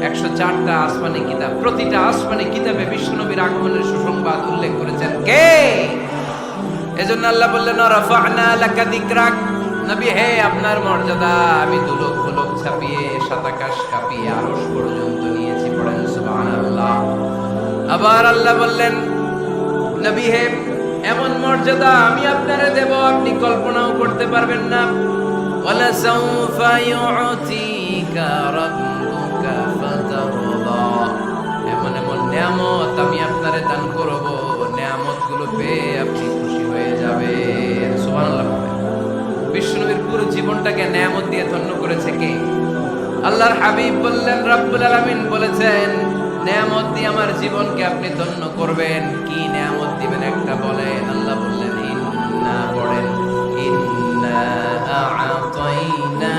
104টা আসমানি কিতাব, প্রতিটা আসমানি কিতাবে বিশ্বনবীর আগমনের সুসংবাদ উল্লেখ করেছেন কে? এজন্য আল্লাহ বললেন রাফা'না লাকা যিকরাক, নবী হে আপনার মর্যাদা আমি দুলক ফুলক ছাপিয়ে সাতাকাশ কাঁপিয়ে আরশ পর্যন্ত নিয়েছি। পড়েন সুবহানাল্লাহ। আবার আল্লাহ বললেন নবী হে এমন মর্যাদা আমি আপনারে দেব আপনি কল্পনাও করতে পারবেন না। ওয়ালা সাউফা ইউতিকা রাব্বুকা ফাতারদা, এমন এমন নিয়ামত আমি আপনারে দান করব, নিয়ামতগুলো পেয়ে আপনি খুশি হয়ে যাবেন। সুবহানাল্লাহ। বিশ্বনবীর পুরো জীবনটাকে নিয়ামত দিয়ে ধন্য করেছে কে? আল্লাহর হাবিব বললেন, রব্বুল আলামিন বলেছেন নিয়ামত দিয়ে আমার জীবনকে আপনি ধন্য করবেন। কি নিয়ামত দিবেন একটা বলেন? আল্লাহ বললেন ইন্না, পড়েন ইন্না আ'তাইনা